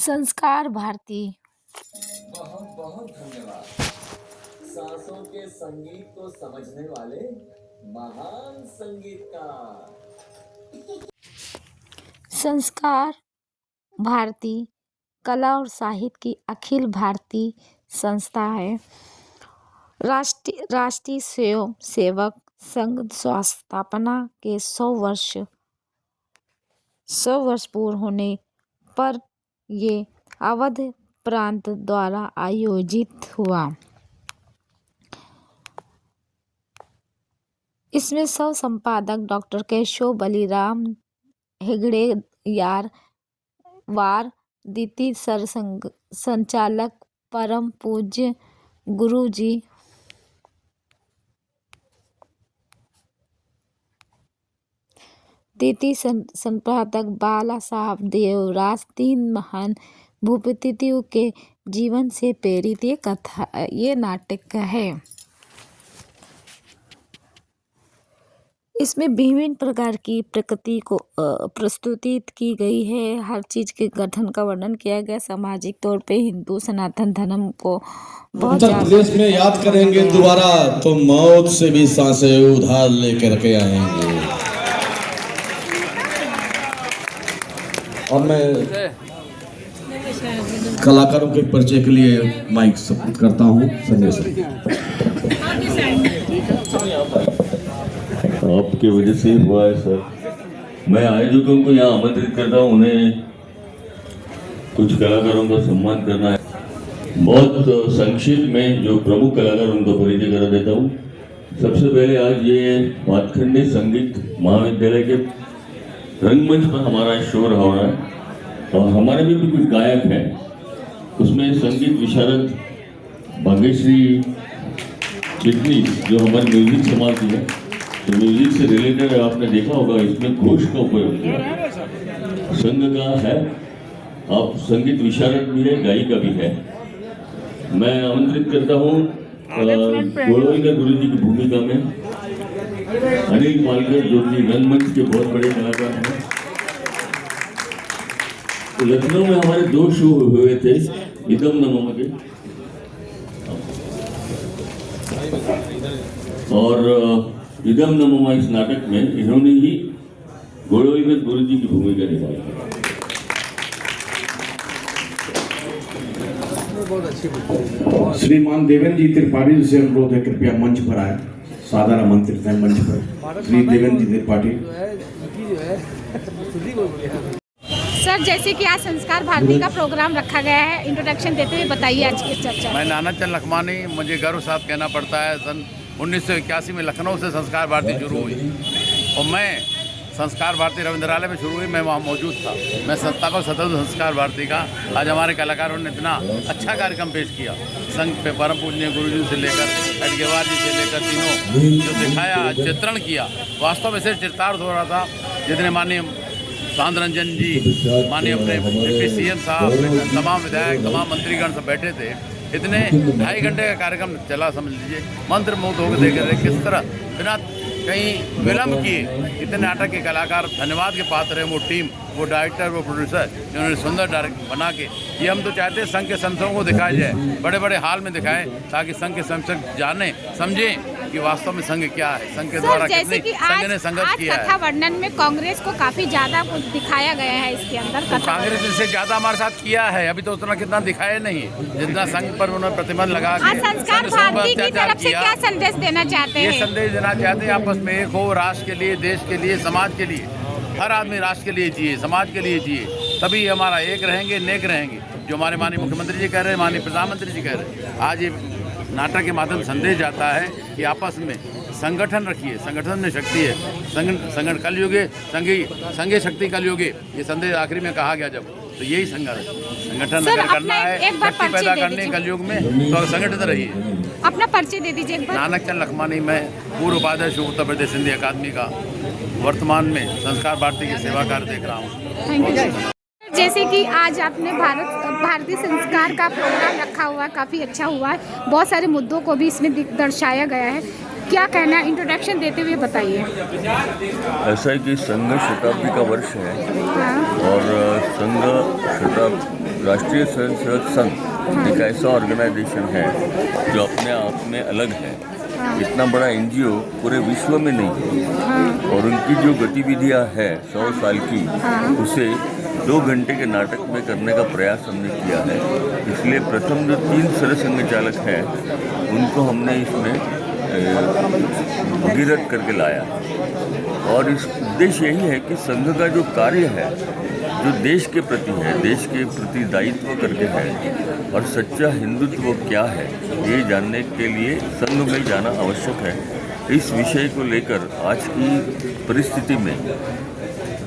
संस्कार भारती। बहुत बहुत धन्यवाद। सांसों के संगीत को समझने वाले महान संगीतकार। संस्कार भारती कला और साहित्य की अखिल भारतीय संस्था है। राष्ट्रीय स्वयं सेवक संघ स्थापना के 100 वर्ष पूर्ण होने पर ये अवध प्रांत द्वारा आयोजित हुआ। इसमें सह संपादक डॉक्टर केशव बलिराम हेगड़े वार द्वितीय सर संचालक परम पूज्य गुरु जी द्वितीय संपादक बाला साहब देवराज, 3 महान भूपतियों के जीवन से प्रेरित ये नाटक है। इसमें विभिन्न प्रकार की प्रकृति को प्रस्तुति की गई है। हर चीज के गठन का वर्णन किया गया। सामाजिक तौर पे हिंदू सनातन धर्म को बहुत उत्तर प्रदेश में याद करेंगे दोबारा तो मौत से भी सांसें उधार लेकर के आएंगे। और मैं कलाकारों के परिचय के लिए माइक सपोर्ट करता हूँ। संजय सर आपके वजह से हुआ है सर। मैं आयोजकों को यहाँ आमंत्रित करता हूँ, उन्हें कुछ कलाकारों का सम्मान करना है। बहुत संक्षिप्त में जो प्रमुख कलाकार उनका परिचय करा देता हूँ। सबसे पहले आज ये पातखंडी संगीत महाविद्यालय के रंगमंच पर हमारा शो रहा हो रहा है और हमारे भी कुछ गायक हैं। उसमें संगीत विशारद भाग्यश्री चिटनी जो हमारे म्यूजिक संभालती है, तो म्यूजिक से रिलेटेड आपने देखा होगा इसमें घोष का उपयोग किया संघ का है। आप संगीत विशारद भी है, गायिका भी है। मैं आमंत्रित करता हूँ गोलवलकर गुरु जी की भूमिका में अनिल पालकर जो कि रंगमंच के बहुत बड़े कलाकार हैं। तो लखनऊ में हमारे 2 शो हुए थे इदम नमः के, और इदम नमः इस नाटक में इन्होंने ही गोलवलकर गुरु जी की भूमिका निभाई है। श्रीमान देवेंद्र जी त्रिपाठी से अनुरोध है कृपया मंच पर आए। सादर आमंत्रित है मंच पर श्री देवेंद्र जी त्रिपाठी। सर, जैसे कि आज संस्कार भारती का प्रोग्राम रखा गया है, इंट्रोडक्शन देते हुए बताइए आज की चर्चा। मैं नाना चंद लखमानी, मुझे गर्व साथ कहना पड़ता है सन 1981 में लखनऊ से संस्कार भारती शुरू हुई और मैं संस्कार भारती रविंद्रालय में शुरू हुई, मैं वहाँ मौजूद था। मैं संस्थापक सदस्य संस्कार भारती का। आज हमारे कलाकारों ने इतना अच्छा कार्यक्रम पेश किया। संघ पे परम पूजनीय गुरु जी से लेकर अडगेवार जी से लेकर तीनों जो दिखाया, चित्रण किया, वास्तव में से चित्तार्थ हो रहा था। जितने माननीय कांत रंजन जी, माननीय अपने डिप्टी सीएम साहब, तमाम विधायक, तमाम मंत्रीगण सब बैठे थे। इतने 2.5 घंटे का कार्यक्रम चला, समझ लीजिए मंत्र मुग्ध होकर देख रहे किस तरह बिना कहीं विलम्ब किए इतने नाटक के कलाकार धन्यवाद के पात्र हैं। वो टीम, वो डायरेक्टर, वो प्रोड्यूसर जिन्होंने सुंदर डायरेक्ट बना के ये हम तो चाहते हैं संघ के संस्थाओं को दिखाया जाए, बड़े बड़े हाल में दिखाएं, ताकि संघ के संस्थक जाने समझें कि वास्तव में संघ क्या है, संघ के द्वारा कितनी संघ ने संघर्ष किया है। कथा वर्णन में कांग्रेस को काफी ज्यादा कुछ दिखाया गया है इसके अंदर। तो कांग्रेस ने इससे ज्यादा हमारे साथ किया है, अभी तो उतना कितना दिखाया नहीं जितना संघ पर उन्होंने प्रतिबंध लगा के संस्कार भारती की तरफ से क्या संदेश देना चाहते हैं? ये संदेश देना चाहते हैं आपस में एक हो, राष्ट्र के लिए, देश के लिए, समाज के लिए। हर आदमी राष्ट्र के लिए जिए, समाज के लिए जिए, तभी हमारा एक रहेंगे, नेक रहेंगे। जो हमारे माननीय मुख्यमंत्री जी कह रहे हैं, माननीय प्रधानमंत्री जी कह रहे हैं, आज ये नाटक के माध्यम से संदेश जाता है कि आपस में संगठन रखिए, संगठन में शक्ति है। संगठन कलयुगे संघी शक्ति कलयुगे, ये संदेश आखिरी में कहा गया जब, तो यही संघर्ष संगठन अगर करना है, शक्ति पैदा करने कलयुग में, तो संगठित रहिए। अपना परिचय दे दीजिए। नानक चंद लखमानी, मैं पूर्व उपाध्यक्ष उत्तर प्रदेश हिंदी अकादमी का, वर्तमान में संस्कार भारती की सेवा कार्य देख रहा हूँ। जैसे कि आज आपने भारतीय संस्कार का प्रोग्राम रखा हुआ है, काफ़ी अच्छा हुआ है, बहुत सारे मुद्दों को भी इसमें दर्शाया गया है, क्या कहना है? इंट्रोडक्शन देते हुए बताइए। ऐसा है कि संघ शताब्दी का वर्ष है और संघ राष्ट्रीय स्वयंसेवक संघ एक ऐसा ऑर्गेनाइजेशन है जो अपने आप में अलग है। इतना बड़ा एनजीओ पूरे विश्व में नहीं है और उनकी जो गतिविधियां है 100 साल की उसे 2 घंटे के नाटक में करने का प्रयास हमने किया है। इसलिए प्रथम जो 3 सरसंघ चालक हैं उनको हमने इसमें भगीरथ करके लाया और इस उद्देश्य यही है कि संघ का जो कार्य है जो देश के प्रति है, देश के प्रति दायित्व करके है और सच्चा हिंदुत्व क्या है ये जानने के लिए संघ में जाना आवश्यक है। इस विषय को लेकर आज की परिस्थिति में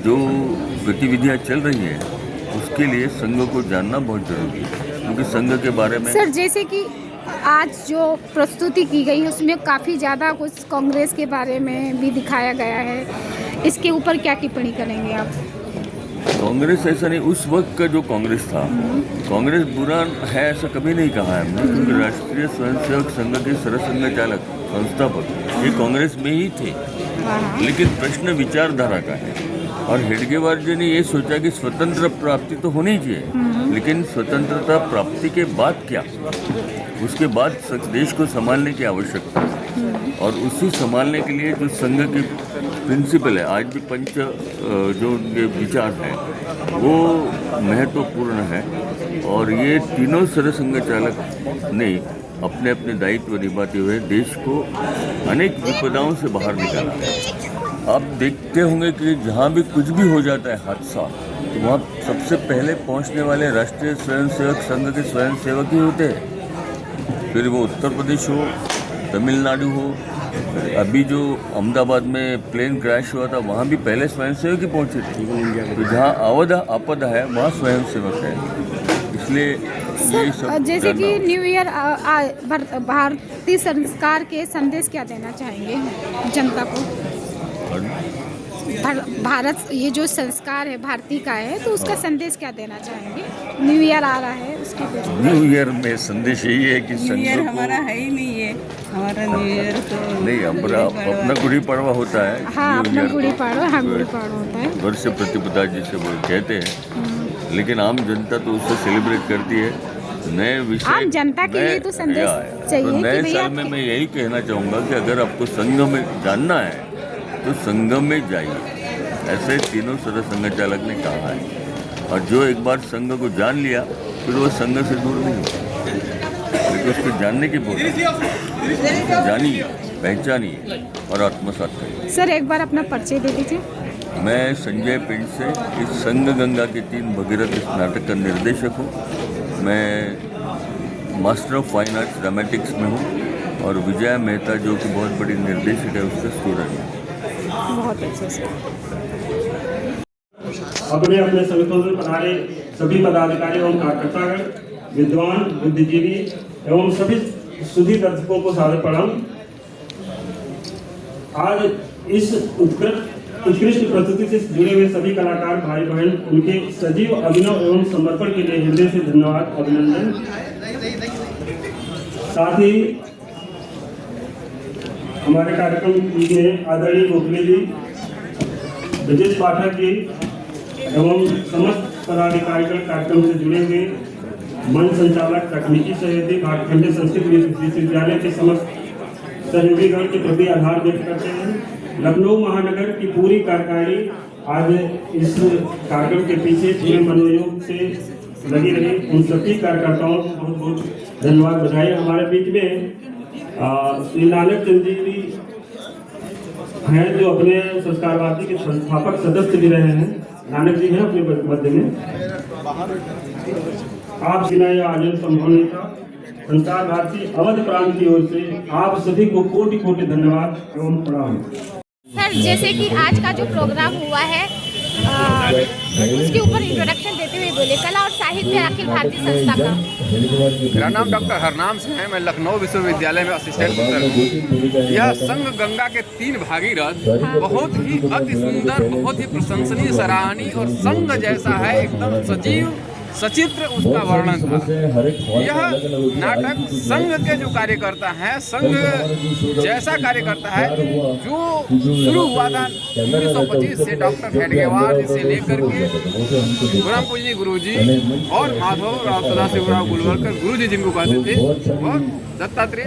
जो गतिविधियां चल रही हैं उसके लिए संघ को जानना बहुत जरूरी है, क्योंकि संघ के बारे में सर जैसे कि आज जो प्रस्तुति की गई है उसमें काफ़ी ज़्यादा कुछ कांग्रेस के बारे में भी दिखाया गया है, इसके ऊपर क्या टिप्पणी करेंगे आप? कांग्रेस ऐसा नहीं, उस वक्त का जो कांग्रेस था, कांग्रेस बुरा है ऐसा कभी नहीं कहा है हमने, क्योंकि राष्ट्रीय स्वयंसेवक संघ के सरसंघ चालक संस्थापक ये कांग्रेस में ही थे। लेकिन प्रश्न विचारधारा का है और हेडगेवार जी ने ये सोचा कि स्वतंत्र प्राप्ति तो होनी चाहिए, लेकिन स्वतंत्रता प्राप्ति के बाद क्या, उसके बाद देश को संभालने की आवश्यकता है और उसी संभालने के लिए जो संघ की प्रिंसिपल है, आज भी पंच जो उनके विचार हैं वो महत्वपूर्ण है और ये तीनों सरसंघ चालक ने अपने अपने दायित्व निभाते हुए देश को अनेक विपदाओं से बाहर निकाला है। आप देखते होंगे कि जहाँ भी कुछ भी हो जाता है हादसा तो वहाँ सबसे पहले पहुँचने वाले राष्ट्रीय स्वयंसेवक संघ के स्वयंसेवक ही होते हैं, फिर वो उत्तर प्रदेश हो, तमिलनाडु हो, अभी जो अहमदाबाद में प्लेन क्रैश हुआ था वहाँ भी पहले स्वयंसेवक ही पहुँचे थे। तो जहाँ आपदा है वहाँ स्वयंसेवक है, इसलिए ये सब जैसे कि न्यू ईयर भारतीय संस्कार के संदेश क्या देना चाहेंगे जनता को? भारत ये जो संस्कार है भारतीय का है तो उसका संदेश क्या देना चाहेंगे? न्यू ईयर आ रहा है उसके कुछ न्यू ईयर में संदेश यही है कि न्यू ईयर हमारा है ही नहीं है, हमारा न्यू ईयर तो नहीं, अपना गुड़ी पड़वा होता है। हाँ अपना गुड़ी पड़वा, हाँ गुड़ी पड़वा होता है, वर्ष प्रतिपदा जिसे वो कहते हैं, लेकिन आम जनता तो उससे सेलिब्रेट करती है। नए विषय आम जनता के लिए तो संदेश चाहिए तो नए कि साल में मैं यही कहना चाहूँगा कि अगर आपको संघ में जानना है तो संघ में जाइए, ऐसे तीनों सरसंघ चालक ने कहा है। और जो एक बार संघ को जान लिया फिर वो संघ से दूर नहीं होता, लेकिन उसको जानने की बहुत जानिए, पहचानिए और आत्मसात करिए। सर एक बार अपना परिचय दे दीजिए। मैं संजय पिंड से इस संघ गंगा के 3 भगीरथ इस नाटक का निर्देशक हूँ। मैं master of fine arts dramatics में हूँ और विजया मेहता जो कि बहुत बड़ी निर्देशक है उसका स्टूडेंट है। बहुत अच्छा सर। अपने अपने संगठनों में पधारे सभी पदाधिकारी एवं कार्यकर्तागण, विद्वान, बुद्धिजीवी एवं सभी सुधी दर्शकों को सादर प्रणाम। आज इस उत्कृष्ट प्रस्तुति से जुड़े हुए सभी कलाकार भाई बहन उनके सजीव अभिनव एवं समर्पण के लिए हृदय से धन्यवाद, अभिनंदन। साथ ही हमारे कार्यक्रम में आदरणीय गोखले जी, ब्रजेश पाठक जी एवं समस्त पदाधिकारीगण कार्यक्रम से जुड़े हुए, मंच संचालक, तकनीकी सहयोगी, भाटखंडे संस्कृत विश्वविद्यालय के समस्त सहयोगीगण के प्रति आभार व्यक्त करते हैं। लखनऊ महानगर की पूरी कार्यकारिणी आज इस कार्यक्रम के पीछे पूरे मनोयोग से लगी रही, उन सभी कार्यकर्ताओं को बहुत बहुत धन्यवाद, बधाई। हमारे बीच में श्री नानक चंद जी हैं जो अपने संस्कार भारती के संस्थापक सदस्य भी रहे हैं। नानक जी हैं अपने मध्य में। आप बिना यह आयोजन संभव नहीं था। संस्कार भारती अवध प्रांत की ओर से आप सभी को कोटि कोटि धन्यवाद एवं प्रणाम। सर जैसे कि आज का जो प्रोग्राम हुआ है उसके ऊपर इंट्रोडक्शन देते हुए बोले कला और साहित्य अखिल भारतीय संस्था का। मेरा नाम डॉक्टर हरनाम सिंह है, मैं लखनऊ विश्वविद्यालय में असिस्टेंट प्रोफेसर हूँ। यह संघ गंगा के 3 भागीरथ बहुत ही अति सुंदर, बहुत ही प्रशंसनीय, सराहनीय और संघ जैसा है, एकदम सजीव सचित्र उसका वर्णन था। यह नाटक संघ के जो कार्यकर्ता हैं, संघ जैसा कार्य करता है, जो शुरू हुआ था 1925 से डॉक्टर हेडगेवार जी से लेकर के गुरमपुजी गुरु जी और माधव राव सदाशिवराव गोलवलकर गुरु जी जिनको कहते थे, और दत्तात्रेय,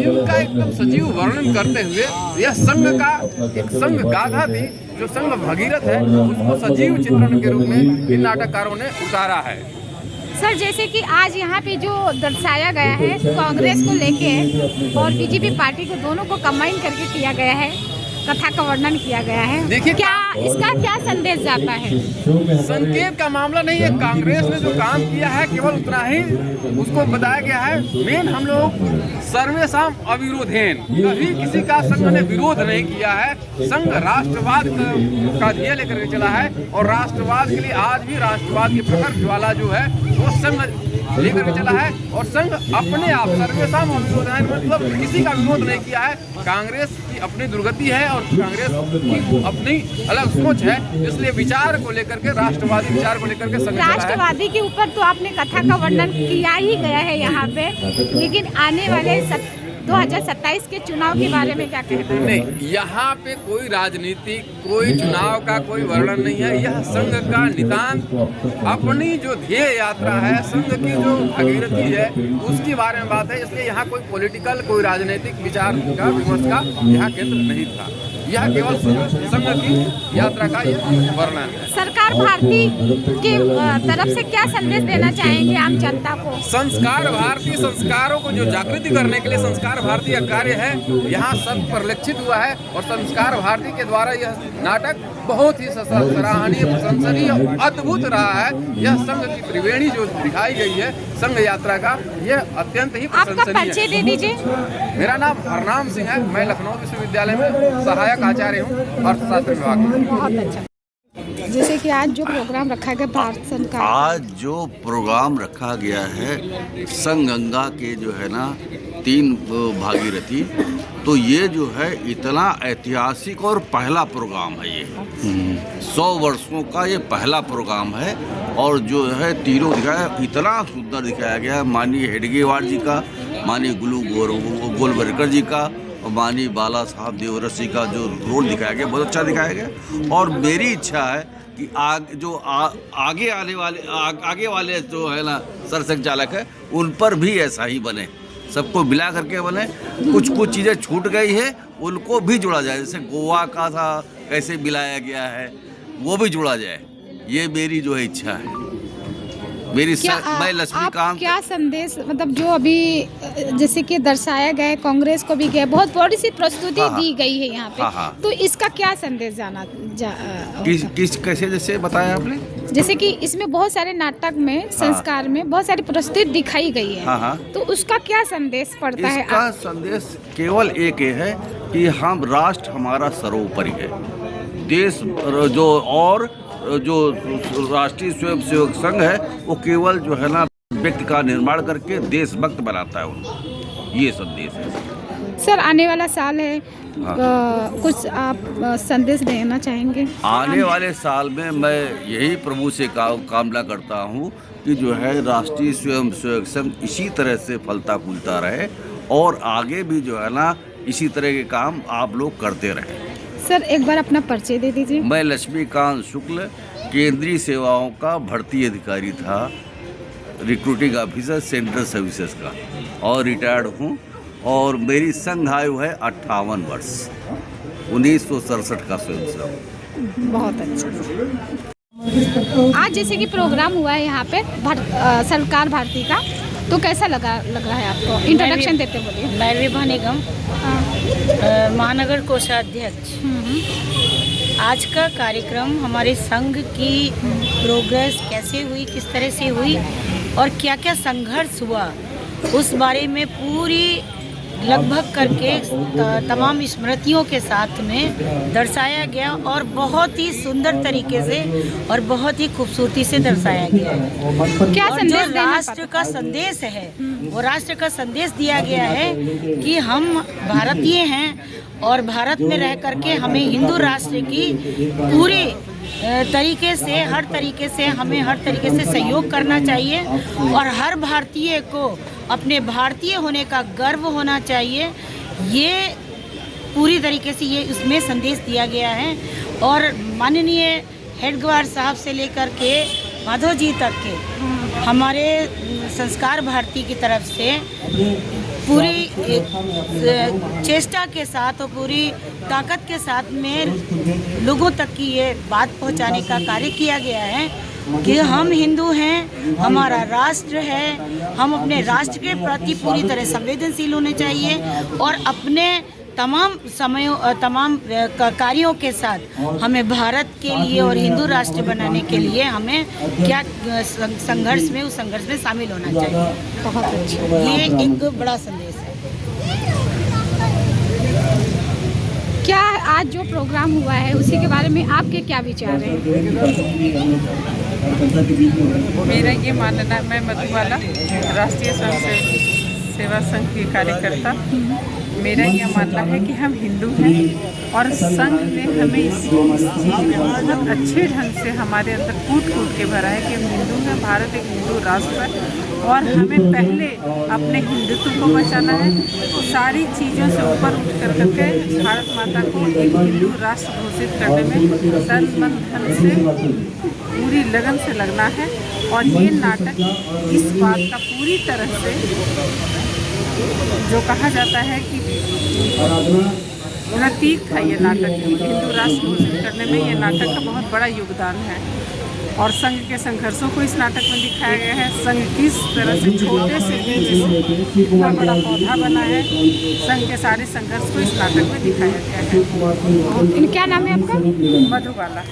इनका एकदम सजीव वर्णन करते हुए यह संघ का एक संघ गाथा थी, जो संघ भगीरथ है, उसको सजीव चित्रण के रूप में इन नाटककारों ने उतारा है। सर, जैसे कि आज यहाँ पे जो दर्शाया गया है कांग्रेस को लेके और बीजेपी पार्टी को, दोनों को कंबाइन करके किया गया है, कथा का वर्णन किया गया है, देखिए क्या इसका क्या संदेश जाता है? संकेत का मामला नहीं है। कांग्रेस ने जो काम किया है केवल उतना ही उसको बताया गया है। मेन हम लोग सर्वेसाम अविरोधेन, कभी किसी का संघ ने विरोध नहीं किया है। संघ राष्ट्रवाद का ध्येय लेकर के चला है, और राष्ट्रवाद के लिए आज भी राष्ट्रवाद की प्रखर ज्वाला जो है वो संघ लेकर के चला है। और संघ अपने आप सर्वेसाम अविरोधेन, मतलब किसी का विरोध नहीं किया है। कांग्रेस की अपनी दुर्गति है और कांग्रेस की अपनी अलग सोच है, इसलिए विचार को लेकर के, राष्ट्रवादी विचार को लेकर के संघ चला है। राष्ट्रवादी के ऊपर तो आपने कथा का वर्णन किया ही गया है यहाँ पे, लेकिन आने वाले 2027 के चुनाव के बारे में क्या कहना है? नहीं, यहाँ पे कोई राजनीति, कोई चुनाव का कोई वर्णन नहीं है। यह संघ का नितांत अपनी जो ध्येय यात्रा है, संघ की जो भगीरथी है, उसके बारे में बात है। इसलिए यहाँ कोई पॉलिटिकल, कोई राजनीतिक विचार का, विमर्श का यहाँ केंद्र नहीं था। यह केवल संघ की यात्रा का यह वर्णन है। सरकार भारती के तरफ से क्या संदेश देना चाहेंगे आम जनता को? संस्कार भारती, संस्कारों को जो जागृति करने के लिए संस्कार भारती का कार्य है, यहाँ सब परिलक्षित हुआ है। और संस्कार भारती के द्वारा यह नाटक बहुत ही सराहनीय, प्रशंसनीय, अद्भुत रहा है। यह संघ की त्रिवेणी जो दिखाई गई है संघ यात्रा का, यह अत्यंत ही आपका प्रशंसनीय परिचय दे है। दीजिए। मेरा नाम हरनाम सिंह है, मैं लखनऊ विश्वविद्यालय में सहायक आचार्य हूँ, अर्थशास्त्र विभाग में। बहुत अच्छा। जैसे कि आज जो प्रोग्राम रखा गया भारत सरकार, आज जो प्रोग्राम रखा गया है संघ गंगा के जो है ना 3 भागीरथी, तो ये जो है इतना ऐतिहासिक और पहला प्रोग्राम है। ये 100 वर्षों का ये पहला प्रोग्राम है। और जो है तीनों दिखाया, इतना सुंदर दिखाया गया है। माननीय हेडगेवार जी का, माननीय गोलवलकर जी का और माननीय बाला साहब देवरस जी का जो रोल दिखाया गया, बहुत अच्छा दिखाया गया। और मेरी इच्छा है कि आगे वाले जो है ना सरसंघचालक है, उन पर भी ऐसा ही बने, सबको मिला करके बने। कुछ चीज़ें छूट गई है, उनको भी जोड़ा जाए। जैसे गोवा का था, कैसे मिलाया गया है, वो भी जोड़ा जाए। ये मेरी जो है इच्छा है। मैं लक्ष्मीकांत, क्या संदेश, मतलब जो अभी जैसे कि दर्शाया गया है, कांग्रेस को भी गया, बहुत बड़ी सी प्रस्तुति दी गई है यहाँ पे। हाँ। तो इसका क्या संदेश कैसे जैसे बताया आपने? जैसे कि इसमें बहुत सारे नाटक में, संस्कार में बहुत सारी प्रस्तुति दिखाई गई है। हाँ। तो उसका क्या संदेश पड़ता है? इसका संदेश केवल एक है कि हम राष्ट्र हमारा सर्वोपरि है। देश जो राष्ट्रीय स्वयंसेवक संघ है, वो केवल जो है ना व्यक्ति का निर्माण करके देशभक्त बनाता है उनको। ये संदेश है। सर, आने वाला साल है, कुछ आप संदेश देना चाहेंगे? आने वाले साल में मैं यही प्रभु से कामना करता हूँ कि जो है राष्ट्रीय स्वयंसेवक संघ इसी तरह से फलता फूलता रहे, और आगे भी जो है ना इसी तरह के काम आप लोग करते रहें। सर, एक बार अपना परिचय दे दीजिए। मैं लक्ष्मीकांत शुक्ल, केंद्रीय सेवाओं का भर्ती अधिकारी था, रिक्रूटिंग ऑफिसर सेंट्रल सर्विसेज का, और रिटायर्ड हूँ। और मेरी संघ आयु है 58 वर्ष, 1967 का स्वयंसेवक। बहुत अच्छा। आज जैसे कि प्रोग्राम हुआ है यहाँ पे सरकार भारती का, तो कैसा लग रहा है आपको? इंट्रोडक्शन देते बोलिए। मैं विभा निगम, महानगर कोषाध्यक्ष। आज का कार्यक्रम हमारे संघ की प्रोग्रेस कैसे हुई, किस तरह से हुई और क्या क्या संघर्ष हुआ, उस बारे में पूरी लगभग करके तमाम स्मृतियों के साथ में दर्शाया गया, और बहुत ही सुंदर तरीके से और बहुत ही खूबसूरती से दर्शाया गया है। क्या और जो राष्ट्र का संदेश है, वो राष्ट्र का संदेश दिया गया है कि हम भारतीय हैं और भारत में रह करके हमें हिंदू राष्ट्र की पूरी तरीके से, हर तरीके से हमें हर तरीके से सहयोग करना चाहिए और हर भारतीय को अपने भारतीय होने का गर्व होना चाहिए। ये पूरी तरीके से ये इसमें संदेश दिया गया है और माननीय हेडगेवार साहब से लेकर के माधव जी तक के हमारे संस्कार भारती की तरफ से पूरी चेष्टा के साथ और पूरी ताकत के साथ में लोगों तक की ये बात पहुंचाने का कार्य किया गया है कि हम हिंदू हैं, हमारा राष्ट्र है, हम अपने राष्ट्र के प्रति पूरी तरह संवेदनशील होने चाहिए और अपने तमाम कार्यों के साथ हमें भारत के लिए और हिंदू राष्ट्र बनाने के लिए हमें क्या संघर्ष में, उस संघर्ष में शामिल होना चाहिए। बहुत अच्छा। ये एक बड़ा संदेश है। क्या आज जो प्रोग्राम हुआ है उसी के बारे में आपके क्या विचार हैं? मेरा ये मानना है, मैं मधुबाला, राष्ट्रीय स्वयं सेवा संघ की कार्यकर्ता, मेरा यह मानना है कि हम हिंदू हैं और संघ ने हमें इस चीज़ में बहुत अच्छे ढंग से हमारे अंदर कूट के भरा है कि हम हिंदू हैं, भारत एक हिंदू राष्ट्र है और हमें पहले अपने हिंदुत्व को बचाना है। सारी चीज़ों से ऊपर उठ करके भारत माता को एक हिंदू राष्ट्र घोषित करने में तन मन धन से पूरी लगन से लगना है और ये नाटक इस बात का पूरी तरह से जो कहा जाता है कि प्रतीक था ये नाटक, हिंदू राष्ट्र घोषित करने में ये नाटक का बहुत बड़ा योगदान है और संघ के संघर्षों को इस नाटक में दिखाया गया है। संघ किस तरह से छोटे से बीज से इतना बड़ा पौधा बना है, संघ के सारे संघर्ष को इस नाटक में दिखाया गया है। क्या नाम है आपका? मधुबाला।